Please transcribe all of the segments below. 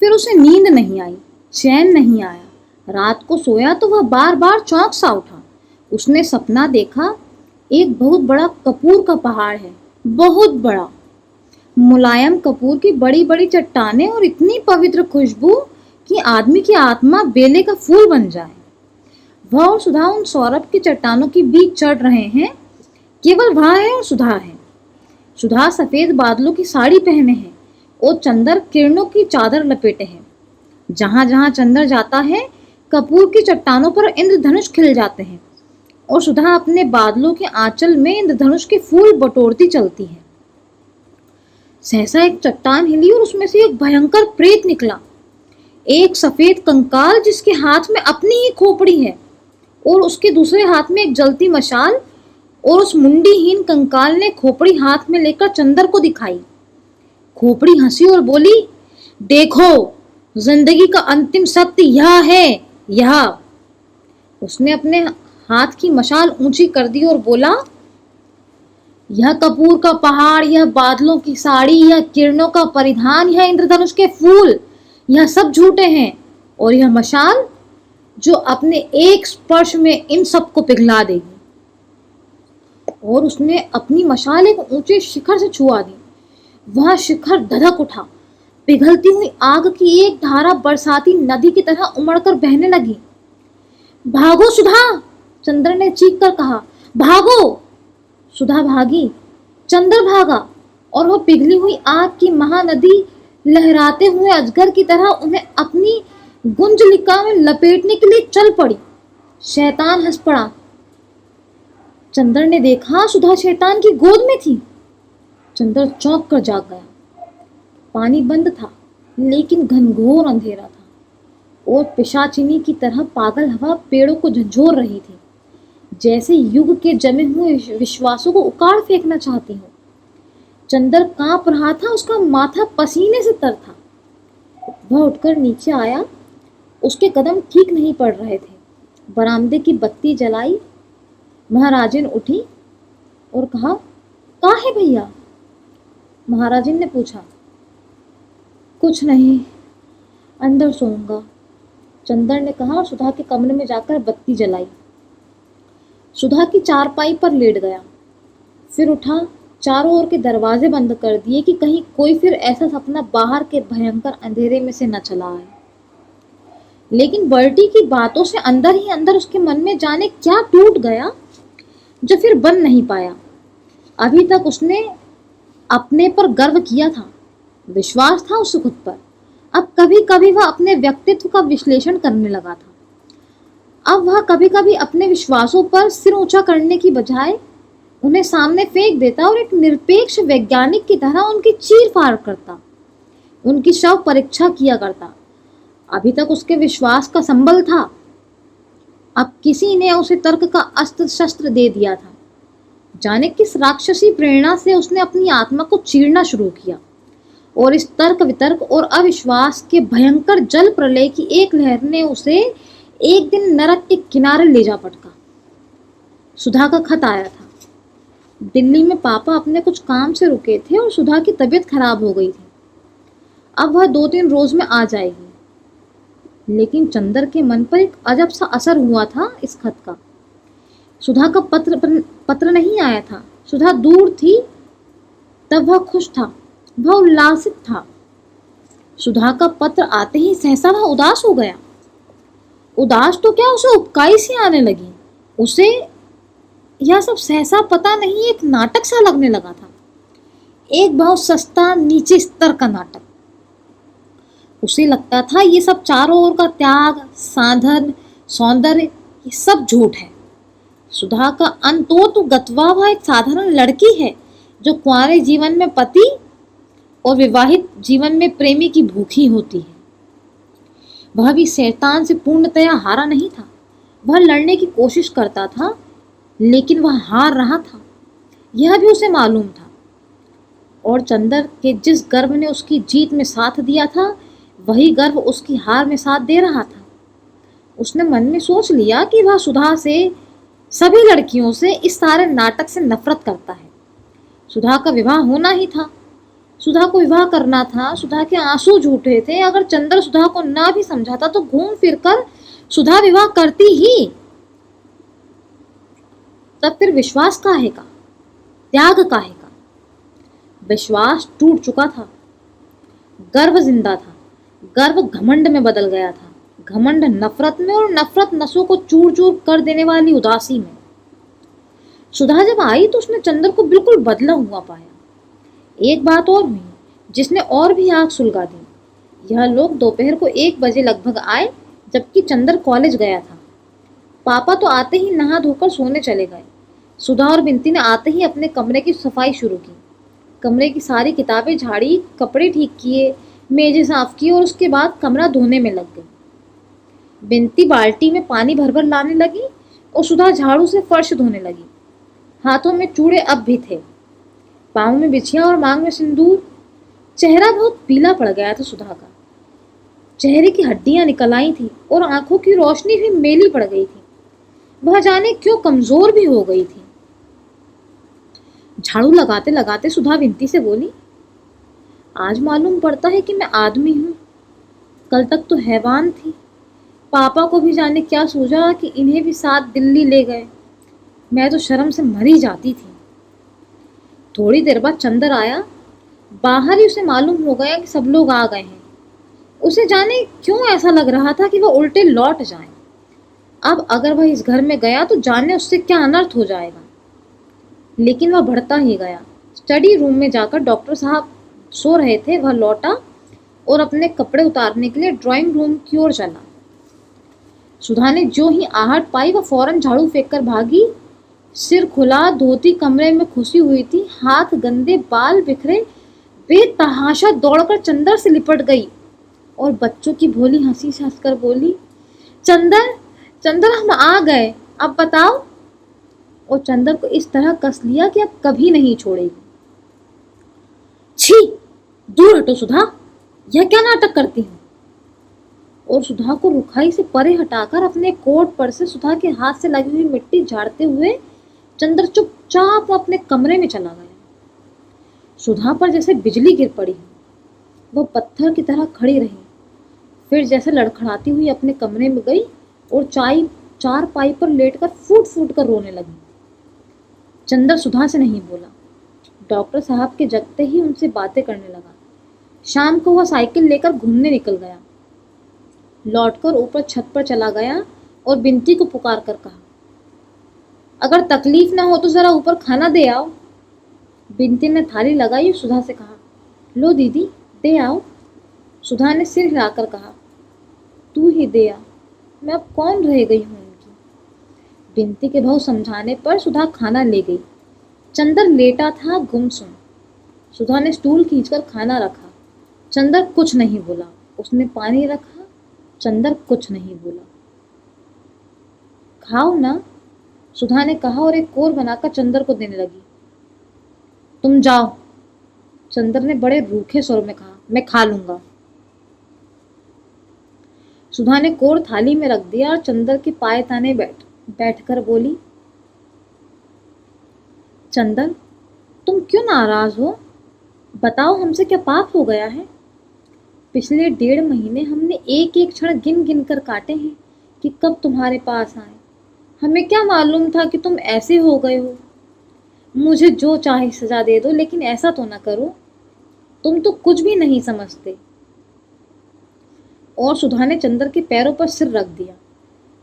फिर उसे नींद नहीं आई, चैन नहीं आया। रात को सोया तो वह बार बार चौंक सा उठा। उसने सपना देखा, एक बहुत बड़ा कपूर का पहाड़ है, बहुत बड़ा, मुलायम कपूर की बड़ी बड़ी चट्टानें और इतनी पवित्र खुशबू कि आदमी की आत्मा बेले का फूल बन जाए। वह और सुधा उन सौरभ की चट्टानों के बीच चढ़ रहे हैं। केवल वह है और सुधा है। सुधा सफेद बादलों की साड़ी पहने हैं और चंद्र किरणों की चादर लपेटे हैं। जहां जहां चंद्र जाता है, कपूर की चट्टानों पर इंद्रधनुष खिल जाते हैं और सुधा अपने बादलों के आंचल में इंद्रधनुष के फूल बटोरती चलती है। सहसा एक चट्टान हिली और उसमें से एक भयंकर प्रेत निकला, एक सफेद कंकाल जिसके हाथ में अपनी ही खोपड़ी है और उसके दूसरे हाथ में एक जलती मशाल। और उस मुंडीहीन कंकाल ने खोपड़ी हाथ में लेकर चंद्र को दिखाई। खोपड़ी हंसी और बोली, देखो, जिंदगी का अंतिम सत्य यह है, यह। उसने अपने हाथ की मशाल ऊंची कर दी और बोला, यह कपूर का पहाड़, यह बादलों की साड़ी, यह किरणों का परिधान, यह इंद्रधनुष के फूल, यह सब झूठे हैं। और यह मशाल जो अपने एक स्पर्श में इन सबको पिघला देगी। और उसने अपनी मशाल एक ऊंचे शिखर से छुआ दी। वह शिखर धधक उठा। पिघलती हुई आग की एक धारा बरसाती नदी की तरह उमड़कर बहने लगी। भागो सुधा, चंद्र ने चीख कर कहा, भागो। सुधा भागी, चंद्र भागा और वह पिघली हुई आग की महानदी लहराते हुए अजगर की तरह उन्हें अपनी गुंजलिका में लपेटने के लिए चल पड़ी। शैतान हंस पड़ा। चंद्र ने देखा, सुधा शैतान की गोद में थी। चंद्र चौंक कर जाग गया। पानी बंद था, लेकिन घनघोर अंधेरा था और पिशाचिनी की तरह पागल हवा पेड़ों को झंझोर रही थी, जैसे युग के जमे हुए विश्वासों को उखाड़ फेंकना चाहती हो। चंद्र कांप रहा था, उसका माथा पसीने से तर था। वह उठकर नीचे आया। उसके कदम ठीक नहीं पड़ रहे थे। बरामदे की बत्ती जलाई। महाराजिन उठी और कहा, कहाँ है भैया? महाराजिन ने पूछा। कुछ नहीं, अंदर सोऊंगा, चंद्र ने कहा और सुधा के कमरे में जाकर बत्ती जलाई। सुधा की चारपाई पर लेट गया, फिर उठा, चारों ओर के दरवाजे बंद कर दिए कि कहीं कोई फिर ऐसा सपना बाहर के भयंकर अंधेरे में से न चला आए। लेकिन बर्टी की बातों से अंदर ही अंदर उसके मन में जाने क्या टूट गया जो फिर बन नहीं पाया। अभी तक उसने अपने पर गर्व किया था, विश्वास था उसे खुद पर। अब कभी कभी वह अपने व्यक्तित्व का विश्लेषण करने लगा था। अब वह कभी कभी अपने विश्वासों पर सिर ऊंचा करने की बजाय उन्हें सामने फेंक देता और एक निरपेक्ष वैज्ञानिक की तरह उनकी चीर फाड़ करता, उनकी शव परीक्षा किया करता। अभी तक उसके विश्वास का संबल था, अब किसी ने उसे तर्क का अस्त्र शस्त्र दे दिया था। जाने किस राक्षसी प्रेरणा से उसने अपनी आत्मा को चीरना शुरू किया और इस तर्क वितर्क और अविश्वास के भयंकर जल प्रलय की एक लहर ने उसे एक दिन नरक के किनारे ले जा पटका। सुधा का खत आया था। दिल्ली में पापा अपने कुछ काम से रुके थे और सुधा की तबीयत खराब हो गई थी। अब वह 2-3 रोज में आ जाएगी। लेकिन चंद्र के मन पर एक अजब सा असर हुआ था इस खत का। सुधा का पत्र नहीं आया था। सुधा दूर थी, तब वह खुश था, वह उल्लासित था। सुधा का पत्र आते ही सहसा वह उदास हो गया। उदास तो क्या, उसे उबकाई सी आने लगी। उसे यह सब सहसा पता नहीं एक नाटक सा लगने लगा था, एक बहुत सस्ता नीचे स्तर का नाटक। उसे लगता था ये सब चारों ओर का त्याग, साधन, सौंदर्य, ये सब झूठ है। सुधा का अंतोतु गत्वा वह एक साधारण लड़की है जो कुंवारे जीवन में पति और विवाहित जीवन में प्रेमी की भूखी होती है। वह भी शैतान से पूर्णतया हारा नहीं था। वह लड़ने की कोशिश करता था, लेकिन वह हार रहा था, यह भी उसे मालूम था। और चंद्र के जिस गर्व ने उसकी जीत में साथ दिया था, वही गर्व उसकी हार में साथ दे रहा था। उसने मन में सोच लिया कि वह सुधा से, सभी लड़कियों से, इस सारे नाटक से नफरत करता है। सुधा का विवाह होना ही था सुधा को विवाह करना था, सुधा के आंसू झूठे थे। अगर चंद्र सुधा को ना भी समझाता तो घूम फिर कर सुधा विवाह करती ही। तब फिर विश्वास काहे का, त्याग काहे का? विश्वास टूट चुका था, गर्व जिंदा था। गर्व घमंड में बदल गया था, घमंड नफरत में, और नफरत नसों को चूर चूर कर देने वाली उदासी में। सुधा जब आई तो उसने चंद्र को बिल्कुल बदला हुआ पाया। एक बात और हुई जिसने और भी आग सुलगा दी। यह लोग दोपहर को 1 बजे लगभग आए, जबकि चंद्र कॉलेज गया था। पापा तो आते ही नहा धोकर सोने चले गए। सुधा और बिंती ने आते ही अपने कमरे की सफाई शुरू की। कमरे की सारी किताबें झाड़ी, कपड़े ठीक किए, मेजें साफ की और उसके बाद कमरा धोने में लग गई। बिंती बाल्टी में पानी भर भर लाने लगी और सुधा झाड़ू से फर्श धोने लगी। हाथों में चूड़े अब भी थे, पाँव में बिछिया और मांग में सिंदूर। चेहरा बहुत पीला पड़ गया था सुधा का। चेहरे की हड्डियां निकल आई थी और आंखों की रोशनी भी मेली पड़ गई थी। वह जाने क्यों कमजोर भी हो गई थी। झाड़ू लगाते लगाते सुधा बिंती से बोली, आज मालूम पड़ता है कि मैं आदमी हूँ। कल तक तो हैवान थी। पापा को भी जाने क्या सूझा कि इन्हें भी साथ दिल्ली ले गए। मैं तो शर्म से मरी जाती थी। थोड़ी देर बाद चंदर आया। बाहर ही उसे मालूम हो गया कि सब लोग आ गए हैं। उसे जाने क्यों ऐसा लग रहा था कि वह उल्टे लौट जाए। अब अगर वह इस घर में गया तो जाने उससे क्या अनर्थ हो जाएगा। लेकिन वह बढ़ता ही गया। स्टडी रूम में जाकर डॉक्टर साहब सो रहे थे, वह लौटा और अपने कपड़े उतारने के लिए ड्राइंग रूम की ओर चला। सुधा ने जो ही आहट पाई वह फौरन झाड़ू फेंक कर भागी। सिर खुला, धोती कमरे में खुसी हुई थी, हाथ गंदे, बाल बिखरे, बेतहाशा दौड़कर चंदर से लिपट गई और बच्चों की भोली हंसी से हंसकर बोली, चंदर चंदर हम आ गए, अब बताओ। और चंदर को इस तरह कस लिया कि अब कभी नहीं छोड़ेगी। छी, दूर हटो सुधा, यह क्या नाटक करती हूँ। और सुधा को रुखाई से परे हटाकर अपने कोट पर से सुधा के हाथ से लगी हुई मिट्टी झाड़ते हुए चंदर चुपचाप अपने कमरे में चला गया। सुधा पर जैसे बिजली गिर पड़ी। वह पत्थर की तरह खड़ी रही, फिर जैसे लड़खड़ाती हुई अपने कमरे में गई और चारपाई पर लेटकर फूट फूट कर रोने लगी। चंदर सुधा से नहीं बोला। डॉक्टर साहब के जगते ही उनसे बातें करने लगा। शाम को वह साइकिल लेकर घूमने निकल गया। लौटकर ऊपर छत पर चला गया और बिंती को पुकार कर कहा, अगर तकलीफ ना हो तो जरा ऊपर खाना दे आओ। बिंती ने थाली लगाई और सुधा से कहा, लो दीदी दे आओ। सुधा ने सिर हिलाकर कहा, तू ही दे आ, मैं अब कौन रह गई हूँ उनकी। बिंती के बहु समझाने पर सुधा खाना ले गई। चंदर लेटा था गुमसुम। सुधा ने स्टूल खींचकर खाना रखा। चंदर कुछ नहीं बोला। उसने पानी रखा। चंदर कुछ नहीं बोला। खाओ ना, सुधा ने कहा और एक कोर बनाकर चंदर को देने लगी। तुम जाओ, चंदर ने बड़े रूखे स्वर में कहा, मैं खा लूंगा। सुधा ने कोर थाली में रख दिया और चंदर के पाए ताने बैठकर बोली, चंदर तुम क्यों नाराज हो? बताओ हमसे क्या पाप हो गया है? पिछले 1.5 महीने हमने एक एक क्षण गिन गिन कर काटे हैं कि कब तुम्हारे पास आए। हमें क्या मालूम था कि तुम ऐसे हो गए हो। मुझे जो चाहे सजा दे दो, लेकिन ऐसा तो ना करो। तुम तो कुछ भी नहीं समझते। और सुधा ने चंदर के पैरों पर सिर रख दिया।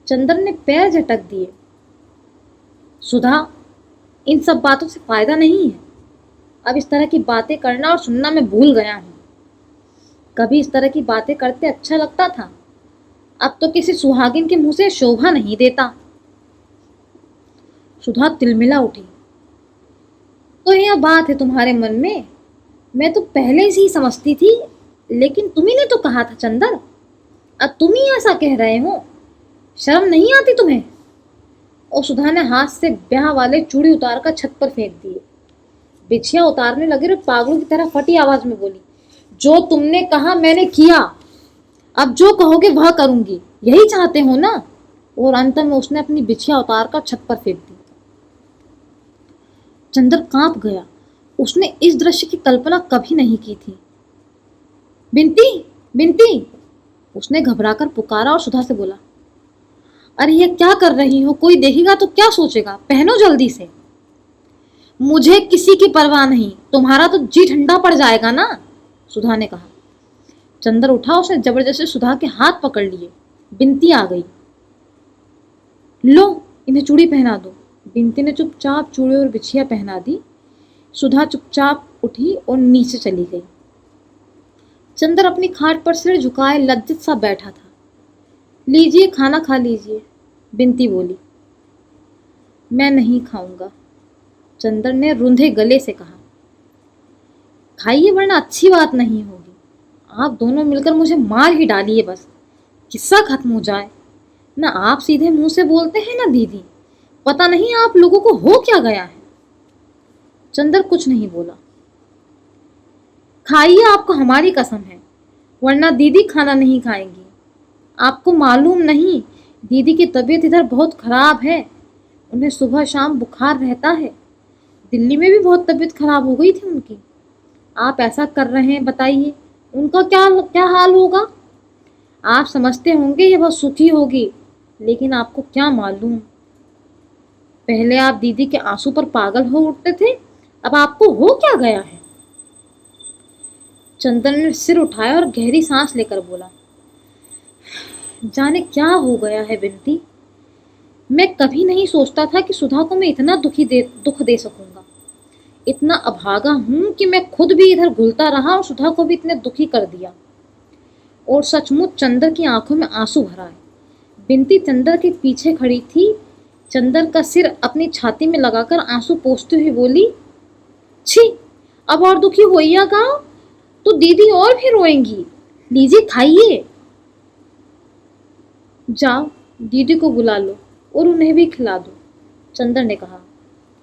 चंदर ने पैर झटक दिए। सुधा, इन सब बातों से फायदा नहीं है। अब इस तरह की बातें करना और सुनना मैं भूल गया हूँ। कभी इस तरह की बातें करते अच्छा लगता था, अब तो किसी सुहागिन के मुंह से शोभा नहीं देता। सुधा तिलमिला उठी। तो यह बात है तुम्हारे मन में? मैं तो पहले से ही समझती थी, लेकिन तुम्ही ने तो कहा था चंदर, अब तुम ही ऐसा कह रहे हो। शर्म नहीं आती तुम्हें? और सुधा ने हाथ से ब्याह वाले चूड़ी उतारकर छत पर फेंक दिए। बिछिया उतारने लगी और पागलों की तरह फटी आवाज में बोली, जो तुमने कहा मैंने किया, अब जो कहोगे वह करूंगी। यही चाहते हो ना? और अंत में उसने अपनी बिछिया उतारकर छत पर फेंक दी। चंदर कांप गया। उसने इस दृश्य की कल्पना कभी नहीं की थी। बिंती, बिंती, उसने घबराकर पुकारा और सुधा से बोला, अरे ये क्या कर रही हो? कोई देखेगा तो क्या सोचेगा? पहनो जल्दी से। मुझे किसी की परवाह नहीं, तुम्हारा तो जी ठंडा पड़ जाएगा ना, सुधा ने कहा। चंदर उठा, उसने जबरदस्ती सुधा के हाथ पकड़ लिए। बिंती आ गई। लो, इन्हें चूड़ी पहना दो। बिंती ने चुपचाप चूड़ी और बिछिया पहना दी। सुधा चुपचाप उठी और नीचे चली गई। चंदर अपनी खाट पर सिर झुकाए लज्जित सा बैठा था। लीजिए, खाना खा लीजिए, बिंती बोली। मैं नहीं खाऊंगा, चंदर ने रुंधे गले से कहा। खाइए वरना अच्छी बात नहीं होगी। आप दोनों मिलकर मुझे मार ही डालिए, बस किस्सा खत्म हो जाए। ना आप सीधे मुंह से बोलते हैं ना दीदी, पता नहीं आप लोगों को हो क्या गया है। चंदर कुछ नहीं बोला। खाइए, आपको हमारी कसम है, वरना दीदी खाना नहीं खाएंगी। आपको मालूम नहीं, दीदी की तबीयत इधर बहुत खराब है। उन्हें सुबह शाम बुखार रहता है। दिल्ली में भी बहुत तबीयत खराब हो गई थी उनकी। आप ऐसा कर रहे हैं, बताइए उनका क्या क्या हाल होगा। आप समझते होंगे ये बहुत सुखी होगी, लेकिन आपको क्या मालूम, पहले आप दीदी के आंसू पर पागल हो उठते थे, अब आपको हो क्या गया है। चंदन ने सिर उठाया और गहरी सांस लेकर बोला, जाने क्या हो गया है बिंती। मैं कभी नहीं सोचता था कि सुधा को मैं इतना दुख दे सकूंगा। इतना अभागा हूं कि मैं खुद भी इधर घुलता रहा और सुधा को भी इतने दुखी कर दिया। और सचमुच चंदर की आंखों में आंसू भर आए। बिंती चंदर के पीछे खड़ी थी। चंदर का सिर अपनी छाती में लगाकर आंसू पोंछते हुए बोली, छी, अब और दुखी होइएगा तो दीदी और भी रोएंगी। लीजिए खाइए। जाओ, दीदी को बुला लो और उन्हें भी खिला दो, चंदर ने कहा।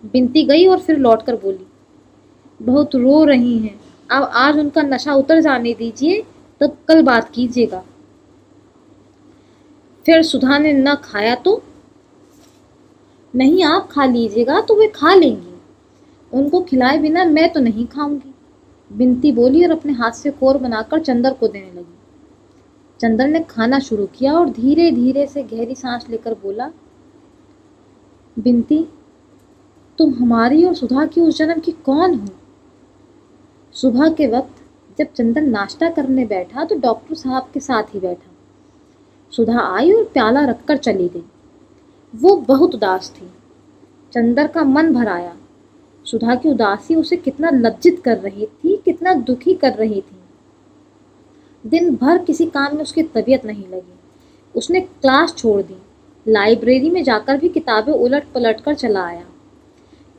बिंती गई और फिर लौटकर बोली, बहुत रो रही हैं, अब आज उनका नशा उतर जाने दीजिए, तब कल बात कीजिएगा। फिर सुधा ने न खाया तो नहीं, आप खा लीजिएगा तो वे खा लेंगी, उनको खिलाए बिना मैं तो नहीं खाऊंगी, बिंती बोली और अपने हाथ से कोर बनाकर चंदर को देने लगी। चंदर ने खाना शुरू किया और धीरे धीरे से गहरी सांस लेकर बोला, बिंती, तुम हमारी और सुधा की उस जन्म की कौन हो। सुबह के वक्त जब चंदन नाश्ता करने बैठा तो डॉक्टर साहब के साथ ही बैठा। सुधा आई और प्याला रखकर चली गई। वो बहुत उदास थी। चंदर का मन भर आया। सुधा की उदासी उसे कितना लज्जित कर रही थी, कितना दुखी कर रही थी। दिन भर किसी काम में उसकी तबीयत नहीं लगी। उसने क्लास छोड़ दी, लाइब्रेरी में जाकर भी किताबें उलट पलट कर चला आया।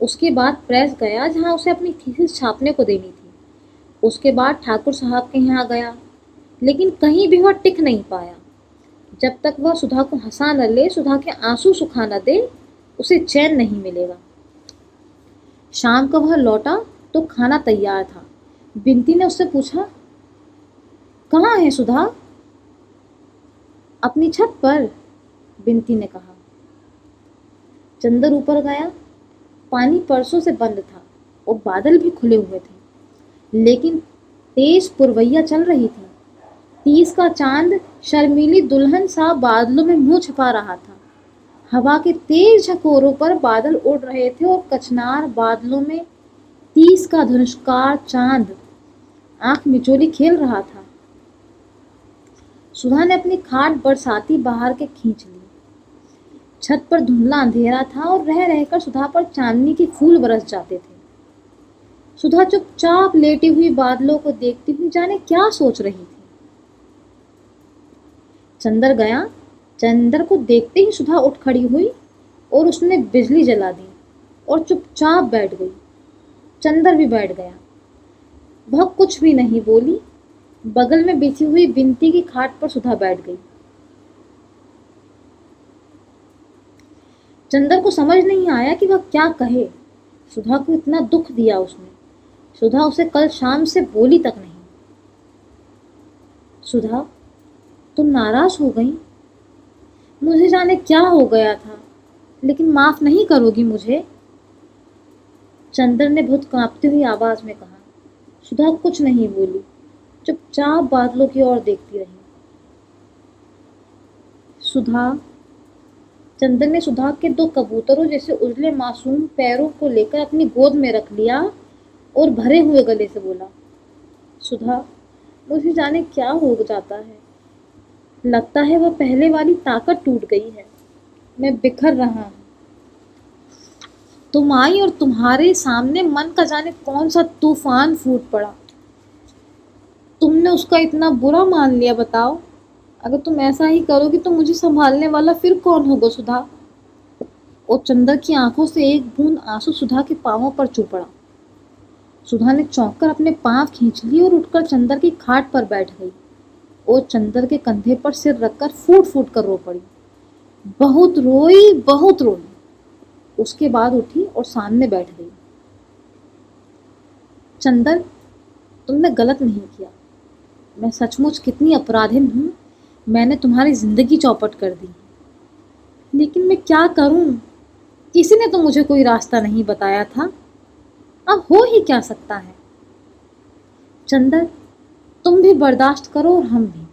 उसके बाद प्रेस गया जहाँ उसे अपनी थीसिस छापने को देनी थी। उसके बाद ठाकुर साहब के यहाँ गया, लेकिन कहीं भी वह टिक नहीं पाया। जब तक वह सुधा को हंसा न ले, सुधा के आंसू सुखा न दे, उसे चैन नहीं मिलेगा। शाम को वह लौटा तो खाना तैयार था। बिंती ने उससे पूछा, कहाँ है सुधा। अपनी छत पर, बिंती ने कहा। चंदर ऊपर गया। पानी परसों से बंद था और बादल भी खुले हुए थे, लेकिन तेज पुरवैया चल रही थी। 30 का चांद शर्मीली दुल्हन सा बादलों में मुंह छिपा रहा था। हवा के तेज झकोरों पर बादल उड़ रहे थे और कचनार बादलों में 30 का धनुष्कार चांद आंख मिचोली खेल रहा था। सुधा ने अपनी खाट बरसाती बाहर के खींच ली। छत पर धुंधला अंधेरा था और रह रहकर सुधा पर चांदनी के फूल बरस जाते थे। सुधा चुपचाप लेटी हुई बादलों को देखती हुई जाने क्या सोच रही थी। चंदर गया। चंदर को देखते ही सुधा उठ खड़ी हुई और उसने बिजली जला दी और चुपचाप बैठ गई। चंदर भी बैठ गया। वह कुछ भी नहीं बोली। बगल में बिछी हुई बिंती की खाट पर सुधा बैठ गई। चंदर को समझ नहीं आया कि वह क्या कहे। सुधा को इतना दुख दिया उसने। सुधा उसे कल शाम से बोली तक नहीं। सुधा, तुम नाराज हो गई। मुझे जाने क्या हो गया था, लेकिन माफ नहीं करोगी मुझे। चंदर ने बहुत कांपती हुई आवाज में कहा। सुधा कुछ नहीं बोली, चुपचाप बादलों की ओर देखती रही। सुधा चंदर ने सुधा के दो कबूतरों जैसे उजले मासूम पैरों को लेकर अपनी गोद में रख लिया और भरे हुए गले से बोला, सुधा, मुझे जाने क्या हो जाता है। लगता है वह पहले वाली ताकत टूट गई है। मैं बिखर रहा हूँ। तुम आई और तुम्हारे सामने मन का जाने कौन सा तूफान फूट पड़ा। तुमने उसका इतना बुरा मान लिया। बताओ, अगर तुम ऐसा ही करोगी तो मुझे संभालने वाला फिर कौन होगा सुधा। और चंदर की आंखों से एक बूंद आंसू सुधा के पांवों पर चू पड़ा। सुधा ने चौंक कर अपने पांव खींच लिए और उठकर चंदर की खाट पर बैठ गई और चंदर के कंधे पर सिर रखकर फूट फूट कर रो पड़ी। बहुत रोई, बहुत रोई। उसके बाद उठी और सामने बैठ गई। चंदर, तुमने गलत नहीं किया। मैं सचमुच कितनी अपराधिन हूँ। मैंने तुम्हारी जिंदगी चौपट कर दी। लेकिन मैं क्या करूँ? किसी ने तो मुझे कोई रास्ता नहीं बताया था। अब हो ही क्या सकता है। चंदर, तुम भी बर्दाश्त करो और हम भी।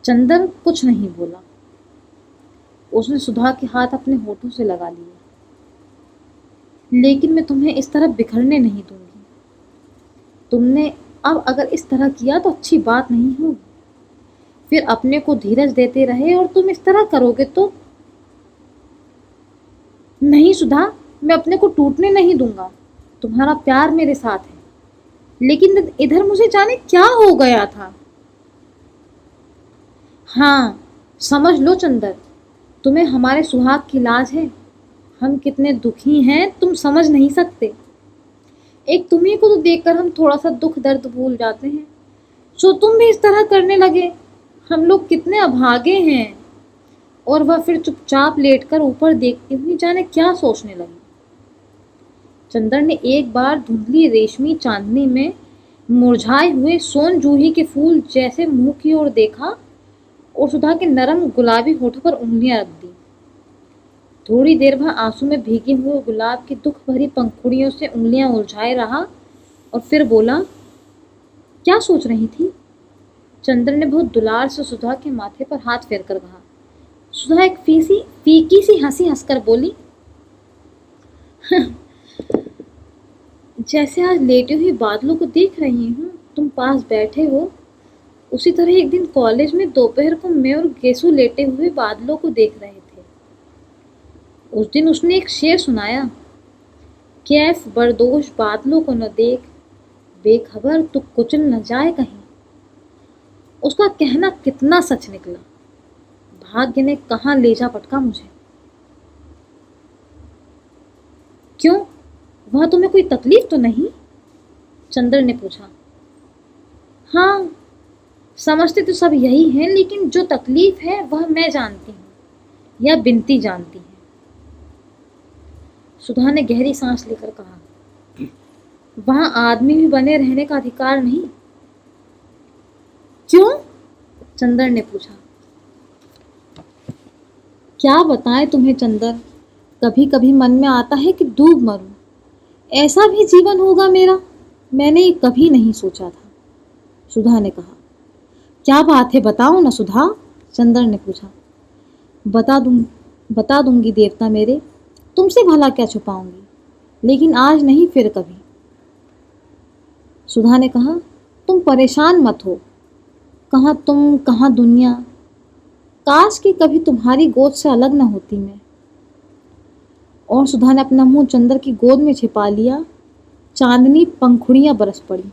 चंदर कुछ नहीं बोला। उसने सुधा के हाथ अपने होठों से लगा लिए। लेकिन मैं तुम्हें इस तरह बिखरने नहीं दूंगी। तुमने अब अगर इस तरह किया तो अच्छी बात नहीं होगी। फिर अपने को धीरज देते रहे और तुम इस तरह करोगे तो। नहीं सुधा, मैं अपने को टूटने नहीं दूंगा। तुम्हारा प्यार मेरे साथ है। लेकिन इधर मुझे जाने क्या हो गया था। हाँ, समझ लो चंदर, तुम्हें हमारे सुहाग की लाज है। हम कितने दुखी हैं तुम समझ नहीं सकते। एक तुम्ही को तो देखकर हम थोड़ा सा दुख दर्द भूल जाते हैं, सो तुम भी इस तरह करने लगे। हम लोग कितने अभागे हैं। और वह फिर चुपचाप लेटकर ऊपर देखती हुई जाने क्या सोचने लगी। चंदर ने एक बार धुंधली रेशमी चांदनी में मुरझाए हुए सोन जूही के फूल जैसे मुंह की ओर देखा और सुधा के नरम गुलाबी होठों पर उंगलियां रख दी। थोड़ी देर वह आंसू में भीगे हुए गुलाब की दुख भरी पंखुड़ियों से उंगलियां उलझाए रहा और फिर बोला, क्या सोच रही थी? चंद्र ने बहुत दुलार से सुधा के माथे पर हाथ फेर कर कहा। सुधा एक फीकी सी हंसी हंसकर बोली, जैसे आज लेटे हुए बादलों को देख रही हूँ, तुम पास बैठे हो, उसी तरह एक दिन कॉलेज में दोपहर को मैं और गेसू लेटे हुए बादलों को देख रहे थे। उस दिन उसने एक शेर सुनाया, कैफ बरदोश बादलों को न देख, बेखबर तू कुचल न जाए कहीं। उसका कहना कितना सच निकला। भाग्य ने कहाँ ले जा पटका मुझे। क्यों, वह तुम्हें कोई तकलीफ तो नहीं? चंद्र ने पूछा। हाँ, समझते तो सब यही हैं, लेकिन जो तकलीफ है वह मैं जानती हूँ या बिनती जानती है। सुधा ने गहरी सांस लेकर कहा, वहां आदमी भी बने रहने का अधिकार नहीं? क्यों? चंदर ने पूछा। क्या बताएं तुम्हें चंदर, कभी कभी मन में आता है कि डूब मरूं। ऐसा भी जीवन होगा मेरा, मैंने ये कभी नहीं सोचा था। सुधा ने कहा। क्या बात है, बताओ ना सुधा, चंदर ने पूछा। बता दूंगी देवता मेरे, तुमसे भला क्या छुपाऊंगी, लेकिन आज नहीं फिर कभी। सुधा ने कहा, तुम परेशान मत हो। कहाँ तुम, कहाँ दुनिया। काश कि कभी तुम्हारी गोद से अलग न होती मैं। और सुधा ने अपना मुंह चंदर की गोद में छिपा लिया। चांदनी पंखुड़ियां बरस पड़ी।